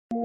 Hey,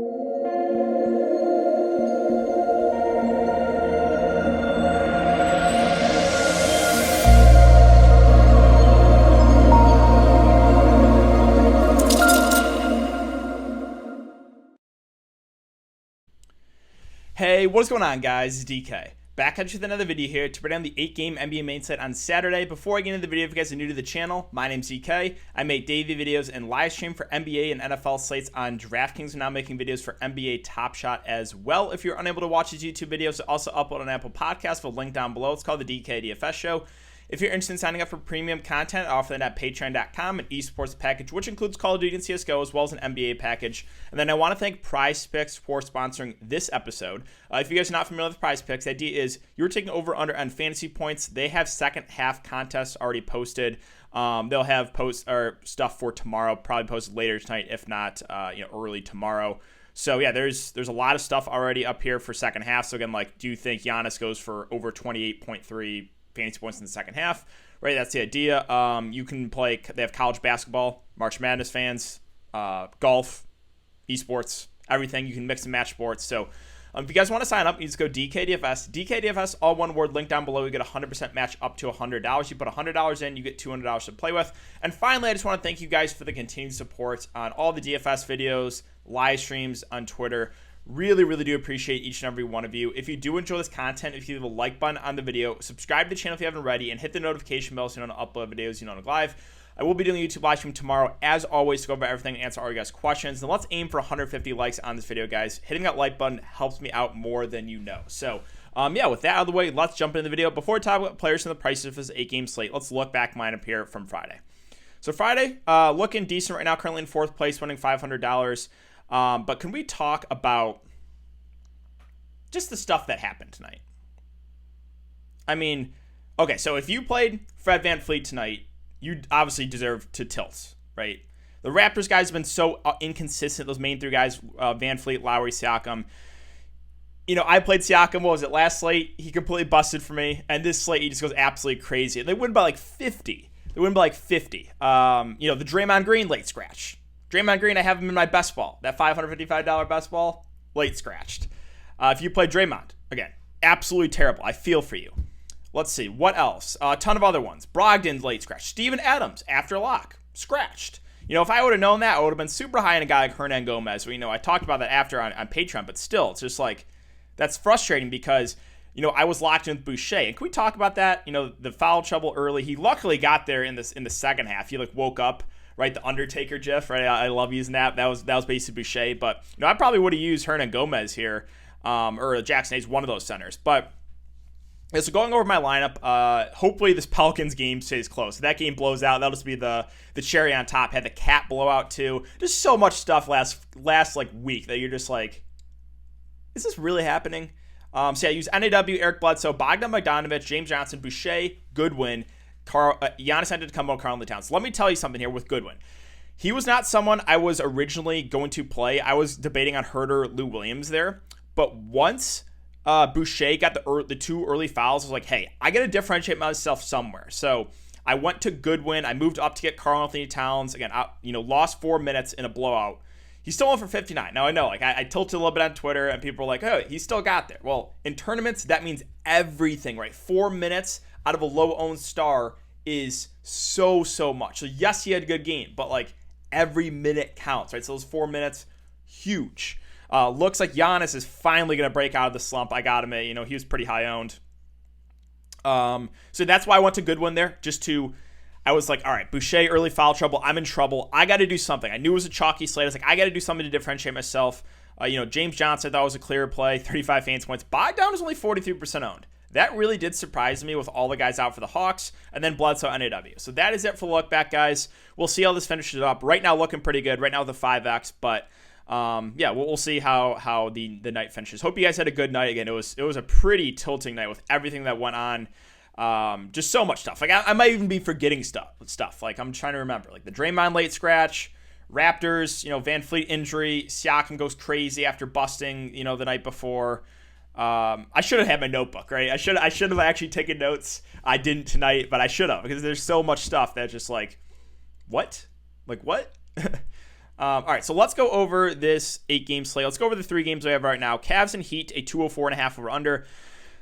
what's going on, guys? It's DK. Back at you with another video here to break down the 8-game NBA main slate on Saturday. Before I get into the video, if you guys are new to the channel, my name's DK. I make daily videos and live stream for NBA and NFL slates on Draftkings. I'm now making videos for NBA Top Shot as well. If you're unable to watch these YouTube videos, I also upload on Apple Podcasts with a link down below. It's called the DKDFS Show. If you're interested in signing up for premium content, I offer that at patreon.com, an esports package, which includes Call of Duty and CSGO, as well as an NBA package. And then I want to thank PrizePicks for sponsoring this episode. If you guys are not familiar with PrizePicks, the idea is you're taking over/under on fantasy points. They have second half contests already posted. They'll have stuff for tomorrow, probably posted later tonight, if not early tomorrow. So yeah, there's a lot of stuff already up here for second half. So again, do you think Giannis goes for over 28.3 fantasy points in the second half? Right, that's the idea. You can play. They have college basketball, March Madness fans, golf, esports, everything. You can mix and match sports. So if you guys want to sign up, you just go DKDFS. DKDFS, all one word, link down below. You get a 100% match up to $100. You put $100 in, you get $200 to play with. And finally, I just want to thank you guys for the continued support on all the DFS videos, live streams on Twitter. Really, really do appreciate each and every one of you. If you do enjoy this content, if you leave a like button on the video, subscribe to the channel if you haven't already, and hit the notification bell so you don't upload videos, you don't live. I will be doing a YouTube live stream tomorrow, as always, to go over everything and answer all your guys' questions. And let's aim for 150 likes on this video, guys. Hitting that like button helps me out more than you know. So, with that out of the way, let's jump into the video. Before we talk about players and the prices of this 8-game slate, let's look back mine up here from Friday. So Friday, looking decent right now, currently in fourth place, winning $500. But can we talk about just the stuff that happened tonight? I mean, okay, so if you played Fred VanVleet tonight, you obviously deserve to tilt, right? The Raptors guys have been so inconsistent, those main three guys, VanVleet, Lowry, Siakam. I played Siakam, what was it, last slate? He completely busted for me, and this slate, he just goes absolutely crazy. They win by 50. The Draymond Green late scratch. Draymond Green, I have him in my best ball. That $555 best ball, late scratched. If you play Draymond, again, absolutely terrible. I feel for you. Let's see. What else? A ton of other ones. Brogdon's late scratch. Steven Adams, after lock, scratched. If I would have known that, I would have been super high in a guy like Hernan Gomez. I talked about that after on Patreon, but still, it's just that's frustrating because, I was locked in with Boucher. And can we talk about that? The foul trouble early. He luckily got there in the second half. He woke up. Right, the Undertaker gif, right? I love using that. That was basically Boucher, but I probably would have used Hernan Gomez here, or Jackson Hayes, one of those centers. But so going over my lineup, hopefully this Pelicans game stays close. If that game blows out, that'll just be the cherry on top. Had the cat blowout too. Just so much stuff last week that you're just like, is this really happening? So I use NAW, Eric Bledsoe, Bogdan Bogdanovic, James Johnson, Boucher, Goodwin, Giannis Antetokounmpo, Karl-Anthony Towns. Let me tell you something here with Goodwin. He was not someone I was originally going to play. I was debating on Herder, Lou Williams there. But once Boucher got the two early fouls, I was like, hey, I got to differentiate myself somewhere. So I went to Goodwin. I moved up to get Karl-Anthony Towns. Again, lost 4 minutes in a blowout. He's still on for 59. Now, I know, I tilted a little bit on Twitter, and people were like, oh, he still got there. Well, in tournaments, that means everything, right? 4 minutes out of a low-owned star is so much. So, yes, he had a good game, but, every minute counts, right? So, those 4 minutes, huge. Looks like Giannis is finally going to break out of the slump. I got him at, he was pretty high-owned. So, that's why I went to Goodwin there, I was like, all right, Boucher, early foul trouble. I'm in trouble. I got to do something. I knew it was a chalky slate. I was like, I got to do something to differentiate myself. James Johnson, I thought was a clear play, 35 fantasy points. Bogdan was only 43% owned. That really did surprise me with all the guys out for the Hawks, and then Bledsoe, NAW. So that is it for the look back, guys. We'll see how this finishes up. Right now, looking pretty good. Right now, the 5X, but we'll see how the night finishes. Hope you guys had a good night. Again, it was a pretty tilting night with everything that went on. Just so much stuff. I might even be forgetting stuff. I'm trying to remember. The Draymond late scratch, Raptors, VanVleet injury, Siakam goes crazy after busting, the night before. I should have had my notebook, right? I should have actually taken notes. I didn't tonight, but I should have, because there's so much stuff that's just what? What? All right, so let's go over this 8-game slate. Let's go over the 3 games we have right now. Cavs and Heat, a 204.5 over under.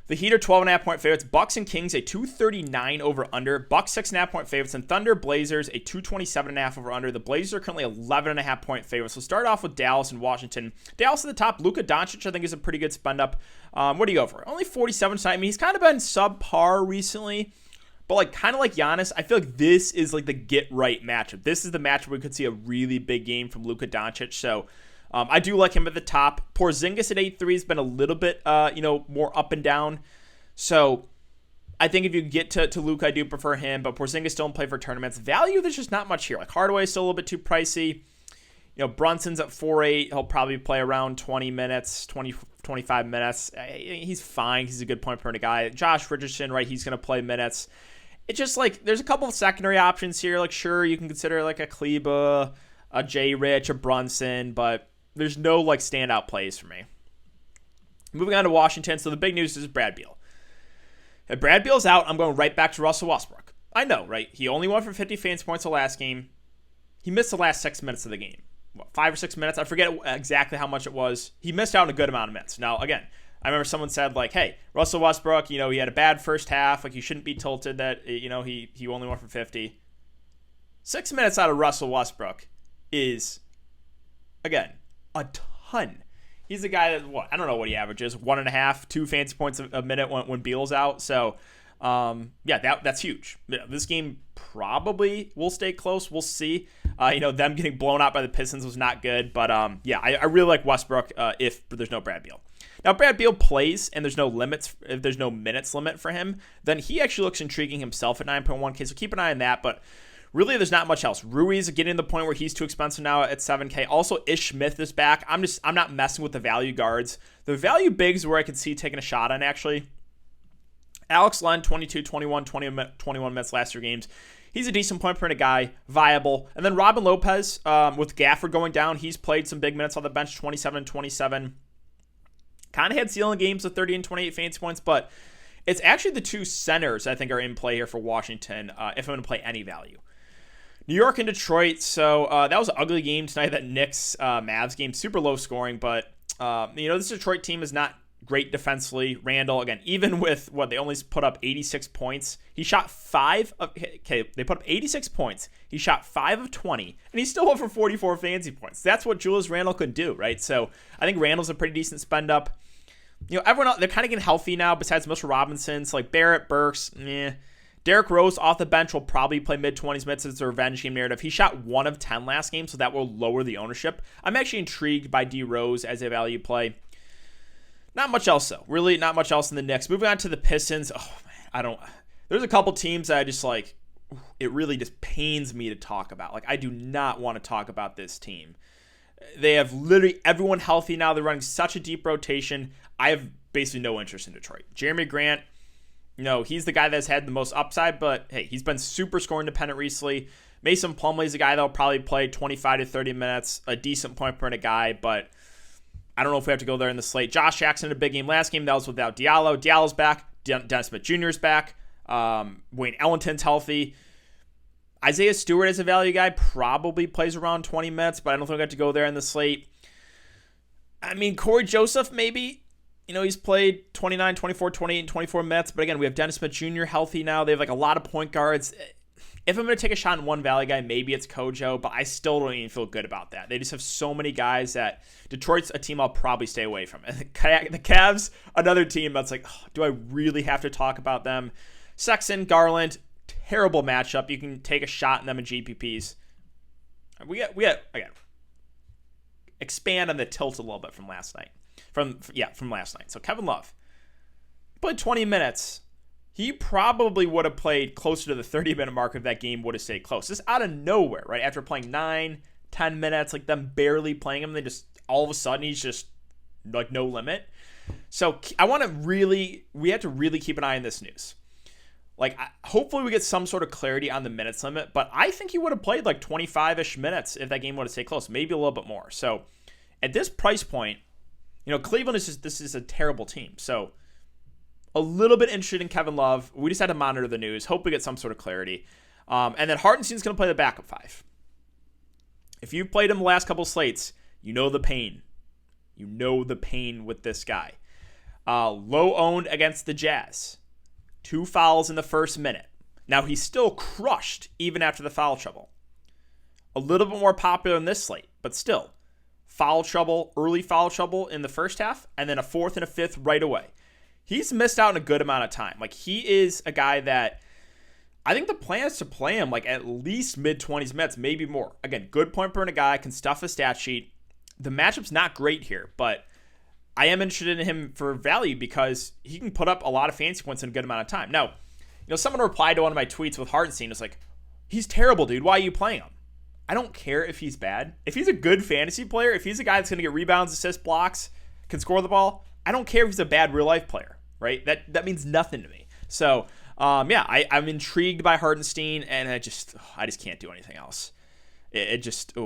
The Heat are 12.5 point favorites. Bucks and Kings, a 239 over under. Bucks 6.5 point favorites. And Thunder Blazers, a 227.5 over under. The Blazers are currently 11.5 point favorites. So start off with Dallas and Washington. Dallas at the top. Luka Doncic, I think, is a pretty good spend up. What do you go for? Only 47 tonight. I mean, he's kind of been subpar recently. But like kind of like Giannis, I feel like this is like the get right matchup. This is the matchup where we could see a really big game from Luka Doncic. So I do like him at the top. Porzingis at 8-3 has been a little bit more up and down. So I think if you get to Luka, I do prefer him. But Porzingis don't play for tournaments. Value, there's just not much here. Like Hardaway is still a little bit too pricey. Brunson's at 4.8. He'll probably play around 20 minutes, 25 minutes. He's fine. He's a good point per guy. Josh Richardson, right? He's going to play minutes. It's just like there's a couple of secondary options here. Like, sure, you can consider like a Kleba, a J. Rich, a Brunson, but there's no like standout plays for me. Moving on to Washington. So the big news is Brad Beal. If Brad Beal's out, I'm going right back to Russell Westbrook. I know, right? He only went for 50 fantasy points the last game. He missed the last 6 minutes of the game. 5 or 6 minutes? I forget exactly how much it was. He missed out on a good amount of minutes. Now, again, I remember someone said, like, hey, Russell Westbrook, he had a bad first half. Like, you shouldn't be tilted that, he only went for 50. 6 minutes out of Russell Westbrook is, again, a ton. He's a guy that, I don't know what he averages, 1.5, 2 fantasy points a minute when Beal's out. So, that's huge. This game probably will stay close. We'll see. Them getting blown out by the Pistons was not good. But, I really like Westbrook if there's no Brad Beal. Now, if Brad Beal plays and there's no limits, if there's no minutes limit for him, then he actually looks intriguing himself at 9.1K. So keep an eye on that. But really, there's not much else. Rui's getting to the point where he's too expensive now at 7K. Also, Ish Smith is back. I'm not messing with the value guards. The value bigs where I could see taking a shot on, actually. Alex Len, 22, 21, 21 minutes last 3 games. He's a decent point per minute guy, viable. And then Robin Lopez, with Gafford going down, he's played some big minutes on the bench, 27, 27. Kind of had ceiling games of 30 and 28 fantasy points, but it's actually the 2 centers I think are in play here for Washington if I'm going to play any value. New York and Detroit, so that was an ugly game tonight, that Knicks-Mavs game. Super low scoring, but this Detroit team is not great defensively. Randall, again, even with they only put up 86 points. He shot 5 of, they put up 86 points. He shot 5 of 20, and he still went for 44 fantasy points. That's what Julius Randle could do, right? So I think Randall's a pretty decent spend up. Everyone else, they're kind of getting healthy now besides Mitchell Robinson. So like Barrett, Burks, Derrick Rose off the bench will probably play mid-20s minutes as a revenge game narrative. He shot 1 of 10 last game, so that will lower the ownership. I'm actually intrigued by D. Rose as a value play. Not much else, though. Really not much else in the Knicks. Moving on to the Pistons. Oh, man, there's a couple teams that I just like, it really just pains me to talk about. Like, I do not want to talk about this team. They have literally everyone healthy now. They're running such a deep rotation. I have basically no interest in Detroit. Jeremy Grant, he's the guy that's had the most upside, but hey, he's been super score independent recently. Mason Plumlee's a guy that'll probably play 25 to 30 minutes, a decent point per minute guy, but I don't know if we have to go there in the slate. Josh Jackson had a big game last game. That was without Diallo. Diallo's back. Dennis Smith Jr. is back. Wayne Ellington's healthy. Isaiah Stewart as a value guy probably plays around 20 minutes, but I don't think we have to go there in the slate. I mean, Corey Joseph maybe. He's played 29, 24, 28, and 24 minutes. But again, we have Dennis Smith Jr. healthy now. They have like a lot of point guards. If I'm going to take a shot on one value guy, maybe it's Kojo, but I still don't even feel good about that. They just have so many guys that Detroit's a team I'll probably stay away from. And the Cavs, another team that's like, do I really have to talk about them? Sexton, Garland, terrible matchup. You can take a shot in them in GPPs. We got again, expand on the tilt a little bit from last night. From last night. So Kevin Love played 20 minutes. He probably would have played closer to the 30-minute mark if that game would have stayed close. Just out of nowhere, right? After playing 9, 10 minutes, like them barely playing him, they just all of a sudden he's just like no limit. So we have to really keep an eye on this news. Like, hopefully we get some sort of clarity on the minutes limit, but I think he would have played like 25-ish minutes if that game would have stayed close, maybe a little bit more. So at this price point, Cleveland this is a terrible team. So a little bit interested in Kevin Love. We just had to monitor the news. Hope we get some sort of clarity. And then Hartenstein's going to play the backup 5. If you've played him the last couple slates, you know the pain. You know the pain with this guy. Low owned against the Jazz. 2 fouls in the first minute. Now, he's still crushed even after the foul trouble. A little bit more popular in this slate, but still. Foul trouble, early foul trouble in the first half, and then a 4th and a 5th right away. He's missed out in a good amount of time. Like, he is a guy that I think the plan is to play him like at least mid-20s minutes, maybe more. Again, good point per minute guy, can stuff a stat sheet. The matchup's not great here, but I am interested in him for value because he can put up a lot of fantasy points in a good amount of time. Now, someone replied to one of my tweets with Hartenstein. It's like, he's terrible, dude. Why are you playing him? I don't care if he's bad. If he's a good fantasy player, if he's a guy that's going to get rebounds, assists, blocks, can score the ball, I don't care if he's a bad real-life player, right? That means nothing to me. So, I'm intrigued by Hartenstein, and I just can't do anything else. It just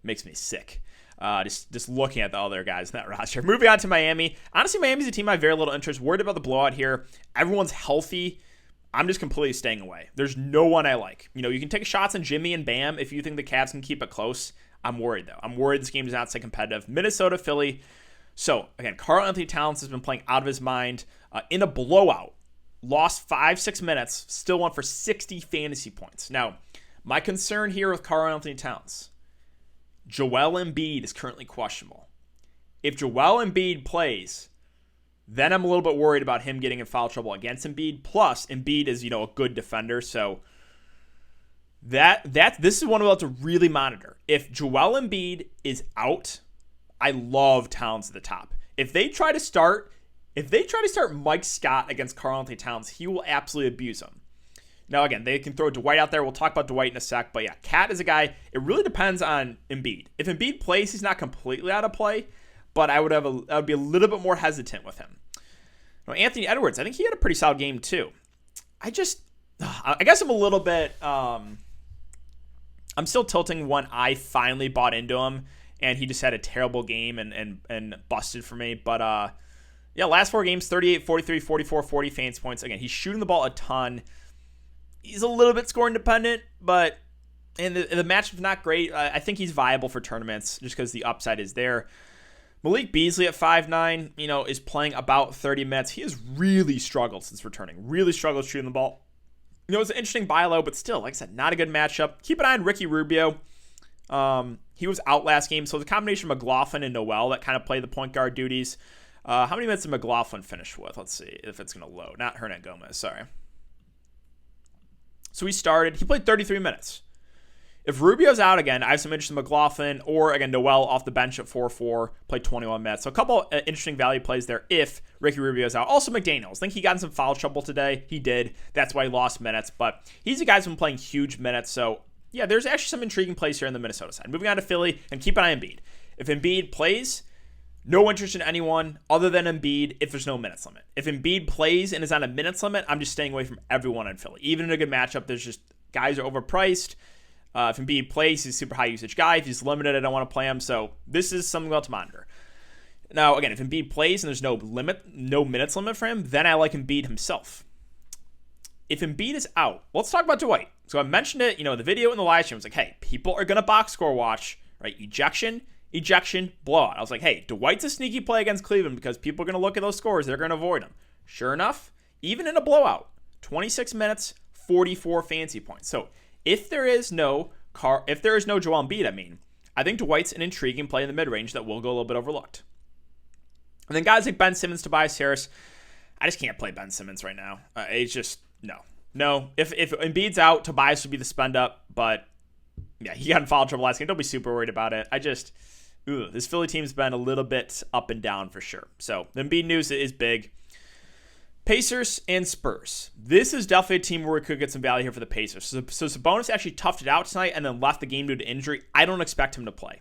makes me sick. Just looking at the other guys in that roster. Moving on to Miami. Honestly, Miami's a team I have very little interest. Worried about the blowout here. Everyone's healthy. I'm just completely staying away. There's no one I like. You can take shots on Jimmy and Bam if you think the Cavs can keep it close. I'm worried, though. I'm worried this game does not stay competitive. Minnesota, Philly. So, again, Karl-Anthony Towns has been playing out of his mind in a blowout. Lost 5-6 minutes. Still won for 60 fantasy points. Now, my concern here with Karl-Anthony Towns, Joel Embiid is currently questionable. If Joel Embiid plays, then I'm a little bit worried about him getting in foul trouble against Embiid. Plus, Embiid is, a good defender. So this is one we'll have to really monitor. If Joel Embiid is out, I love Towns at the top. If they try to start Mike Scott against Karl-Anthony Towns, he will absolutely abuse him. Now, again, they can throw Dwight out there. We'll talk about Dwight in a sec. But yeah, Cat is a guy, it really depends on Embiid. If Embiid plays, he's not completely out of play, but I would be a little bit more hesitant with him. Now, Anthony Edwards, I think he had a pretty solid game too. I guess I'm a little bit, I'm still tilting when I finally bought into him, and he just had a terrible game and busted for me. But last 4 games, 38, 43, 44, 40 fantasy points. Again, he's shooting the ball a ton. He's a little bit scoring dependent, but the matchup's not great. I think he's viable for tournaments just because the upside is there. Malik Beasley at 5'9", is playing about 30 minutes. He has really struggled since returning. Really struggled shooting the ball. It's an interesting buy low, but still, like I said, not a good matchup. Keep an eye on Ricky Rubio. He was out last game, so the combination of McLaughlin and Noel that kind of play the point guard duties. How many minutes did McLaughlin finish with? Let's see if it's going to load. Not Hernan Gomez, sorry. So he played 33 minutes. If Rubio's out again, I have some interest in McLaughlin or, again, Noel off the bench at 4-4, played 21 minutes. So a couple interesting value plays there if Ricky Rubio's out. Also, McDaniels. I think he got in some foul trouble today. He did. That's why he lost minutes. But he's a guy who's been playing huge minutes. So, yeah, there's actually some intriguing plays here on the Minnesota side. Moving on to Philly, and keep an eye on Embiid. If Embiid plays, no interest in anyone other than Embiid if there's no minutes limit. If Embiid plays and is on a minutes limit, I'm just staying away from everyone in Philly. Even in a good matchup, there's just guys are overpriced. If Embiid plays, he's a super high usage guy. If he's limited, I don't want to play him. So this is something we'll have to monitor. Now, again, if Embiid plays and there's no minutes limit for him, then I like Embiid himself. If Embiid is out, let's talk about Dwight. So I mentioned it, in the video and the live stream. It's like, hey, people are going to box score watch, right? Ejection, blowout. I was like, hey, Dwight's a sneaky play against Cleveland because people are going to look at those scores. They're going to avoid him. Sure enough, even in a blowout, 26 minutes, 44 fantasy points. So if there is no Joel Embiid, I think Dwight's an intriguing play in the mid-range that will go a little bit overlooked. And then guys like Ben Simmons, Tobias Harris, I just can't play Ben Simmons right now. It's just, no. If Embiid's out, Tobias would be the spend up, but yeah, he got in foul trouble last game. Don't be super worried about it. This Philly team's been a little bit up and down for sure. So the Embiid news is big. Pacers and Spurs. This is definitely a team where we could get some value here for the Pacers. So Sabonis actually toughed it out tonight and then left the game due to injury. I don't expect him to play.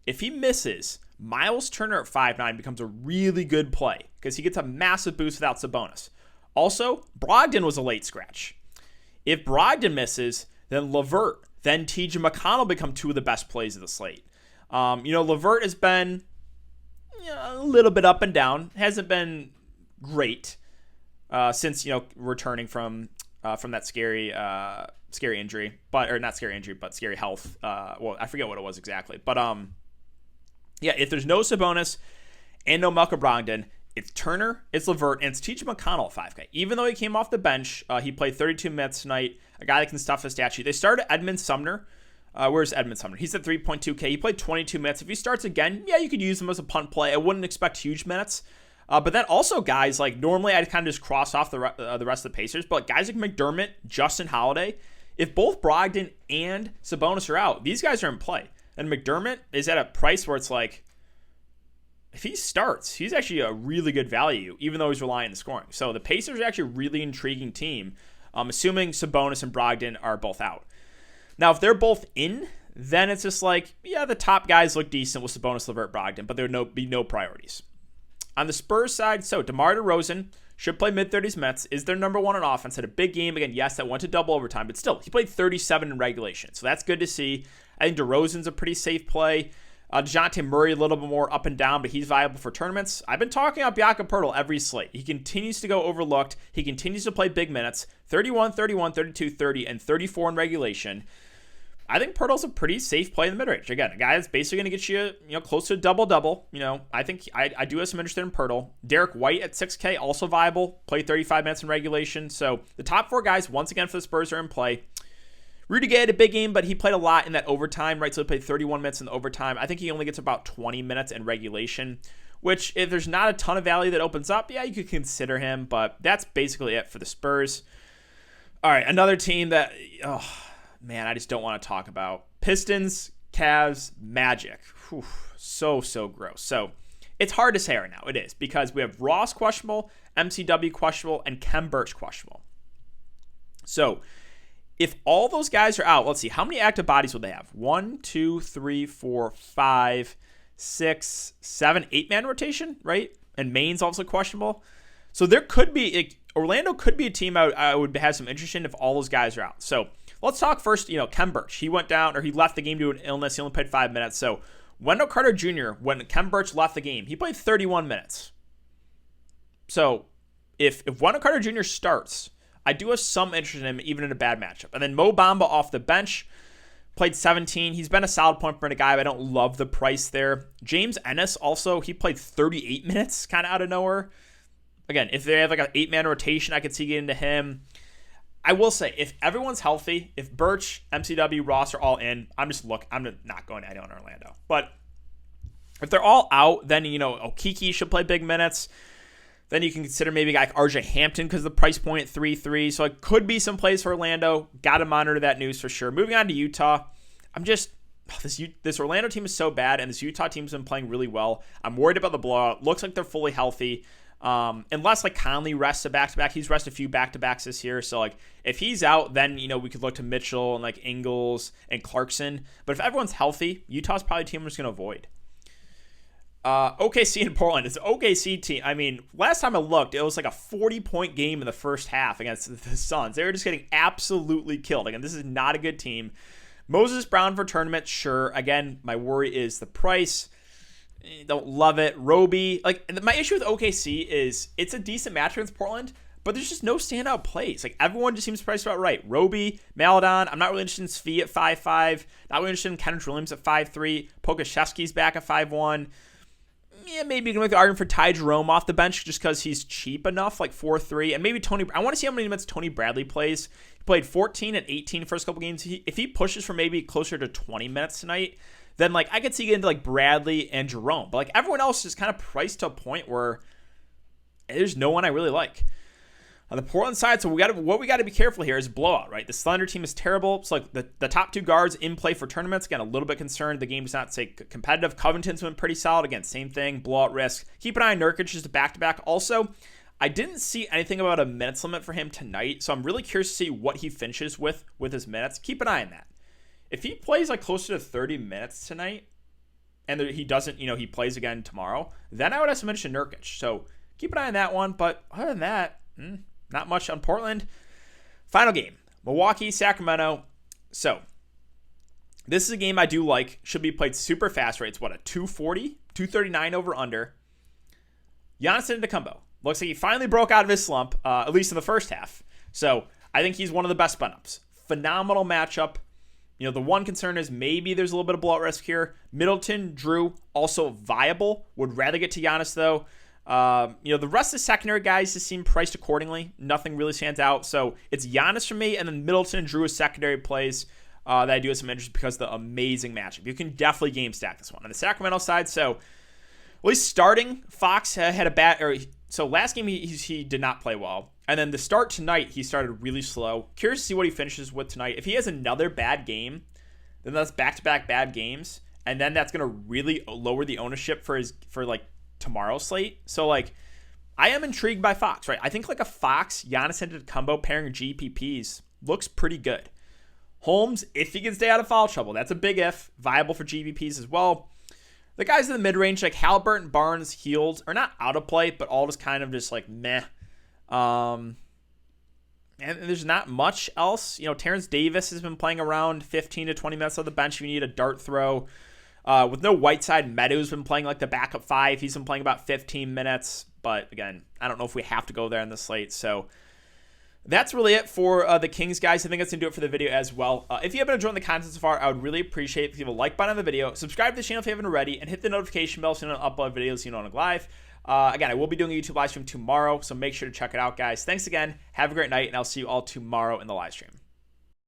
If he misses, Miles Turner at 5'9" becomes a really good play because he gets a massive boost without Sabonis. Also, Brogdon was a late scratch. If Brogdon misses, then LeVert, then TJ McConnell become two of the best plays of the slate. LeVert has been a little bit up and down. Hasn't been great since, returning from from that scary injury, or not scary injury, but scary health. Well, I forget what it was exactly, but yeah, if there's no Sabonis and no Malcolm Brogdon, it's Turner, it's LeVert, and it's TJ McConnell at 5K. Even though he came off the bench, he played 32 minutes tonight. A guy that can stuff the stat sheet. They started Edmund Sumner. Where's Edmund Sumner? He's at 3.2K. He played 22 minutes. If he starts again, yeah, you could use him as a punt play. I wouldn't expect huge minutes. But then also guys like normally I'd kind of just cross off the rest of the Pacers, but guys like McDermott, Justin Holiday, if both Brogdon and Sabonis are out, these guys are in play. And McDermott is at a price where it's like, if he starts, he's actually a really good value, even though he's relying on scoring. So the Pacers are actually a really intriguing team, assuming Sabonis and Brogdon are both out. Now, if they're both in, then it's just like, yeah, the top guys look decent with Sabonis, LeVert, Brogdon, but there would be no priorities. On the Spurs side, so DeMar DeRozan should play mid-30s minutes, is their number one on offense, had a big game. Again, yes, that went to double overtime, but still, he played 37 in regulation, so that's good to see. I think DeRozan's a pretty safe play. DeJounte Murray a little bit more up and down, but he's viable for tournaments. I've been talking about Jakob Poeltl every slate. He continues to go overlooked. He continues to play big minutes, 31, 31, 32, 30, and 34 in regulation. I think Poeltl's a pretty safe play in the midrange. Again, a guy that's basically going to get you, close to a double-double. I think I do have some interest in Poeltl. Derek White at 6K, also viable. Played 35 minutes in regulation. So the top four guys, once again for the Spurs, are in play. Rudy Gay had a big game, but he played a lot in that overtime, right? So he played 31 minutes in the overtime. I think he only gets about 20 minutes in regulation, which if there's not a ton of value that opens up, yeah, you could consider him, but that's basically it for the Spurs. All right, another team that, man, I just don't want to talk about. Pistons, Cavs, Magic. Whew, so gross. So it's hard to say right now. It is, because we have Ross questionable, MCW questionable, and Kem Birch questionable. So if all those guys are out, let's see, how many active bodies will they have? 1, 2, 3, 4, 5, 6, 7, 8-man rotation, right? And Maine's also questionable. So there could be, Orlando could be a team I would have some interest in if all those guys are out. So let's talk first, Kem Birch. He went down, or he left the game due to an illness. He only played 5 minutes. So Wendell Carter Jr., when Kem Birch left the game, he played 31 minutes. So if Wendell Carter Jr. starts, I do have some interest in him, even in a bad matchup. And then Mo Bamba off the bench, played 17. He's been a solid point per minute guy, but I don't love the price there. James Ennis also, he played 38 minutes, kind of out of nowhere. Again, if they have like an 8-man rotation, I could see getting to him. I will say, if everyone's healthy, if Birch, MCW, Ross are all in, I'm not going to on Orlando. But if they're all out, then, Okiki should play big minutes. Then you can consider maybe a guy like RJ Hampton because of the price point at 3.3. So it could be some plays for Orlando. Got to monitor that news for sure. Moving on to Utah. This Orlando team is so bad, and this Utah team's been playing really well. I'm worried about the blowout. Looks like they're fully healthy. Unless like Conley rests a back-to-back. He's rested a few back-to-backs this year. So like if he's out, then we could look to Mitchell and like Ingles and Clarkson. But if everyone's healthy, Utah's probably a team we're just going to avoid. OKC in Portland. It's an OKC team. I mean, last time I looked, it was like a 40-point game in the first half against the Suns. They were just getting absolutely killed. Again, this is not a good team. Moses Brown for tournament, sure. Again, my worry is the price. Don't love it. Roby. My issue with OKC is it's a decent match against Portland, but there's just no standout plays. Like, everyone just seems priced about right. Roby, Maladon. I'm not really interested in Svi at 5'5". Not really interested in Kendrick Williams at 5'3". Pokashevsky's back at 5'1". Yeah, maybe you can make the argument for Ty Jerome off the bench just because he's cheap enough, like 4'3", and maybe Tony. I want to see how many minutes Tony Bradley plays. He played 14 and 18 first couple games. If he pushes for maybe closer to 20 minutes tonight, then I could see getting into Bradley and Jerome. But everyone else is kind of priced to a point where there's no one I really like. On the Portland side, so what we got to be careful here is blowout, right? The Thunder team is terrible. So the top two guards in play for tournaments. Again, a little bit concerned the game does not say competitive. Covington's been pretty solid. Again, same thing, blowout risk. Keep an eye on Nurkic, just a back-to-back. Also, I didn't see anything about a minutes limit for him tonight, so I'm really curious to see what he finishes with his minutes. Keep an eye on that. If he plays closer to 30 minutes tonight, and he doesn't, he plays again tomorrow, then I would have some interest in Nurkic. So keep an eye on that one. But other than that, not much on Portland. Final game, Milwaukee, Sacramento. So this is a game I do like. Should be played super fast, right? It's a 240, 239 over under. Giannis Antetokounmpo. Looks like he finally broke out of his slump, at least in the first half. So I think he's one of the best spin-ups. Phenomenal matchup. You know, the one concern is maybe there's a little bit of blowout risk here. Middleton, Drew, also viable. Would rather get to Giannis, though. You know, the rest of the secondary guys just seem priced accordingly. Nothing really stands out. So it's Giannis for me, and then Middleton and Drew as secondary plays that I do have some interest because of the amazing matchup. You can definitely game stack this one. On the Sacramento side, so at least starting, Fox had a bad... So last game, he did not play well. And then the start tonight, he started really slow. Curious to see what he finishes with tonight. If he has another bad game, then that's back-to-back bad games. And then that's going to really lower the ownership for like tomorrow's slate. So like, I am intrigued by Fox, right? I think like a Fox Giannis Antetokounmpo pairing GPPs looks pretty good. Holmes, if he can stay out of foul trouble, that's a big if. Viable for GPPs as well. The guys in the mid-range, like Halliburton, Barnes, Heald, are not out of play, but all just kind of just like meh. And there's not much else. You know, Terrence Davis has been playing around 15 to 20 minutes on the bench if you need a dart throw. With no Whiteside, Meadows been playing like the backup 5. He's been playing about 15 minutes. But again, I don't know if we have to go there in the slate. So that's really it for the Kings, guys. I think that's going to do it for the video as well. If you have been enjoying the content so far, I would really appreciate it if you leave a like button on the video, subscribe to the channel if you haven't already, and hit the notification bell so you don't upload videos you know on live. Again, I will be doing a YouTube live stream tomorrow, so make sure to check it out, guys. Thanks again. Have a great night, and I'll see you all tomorrow in the live stream.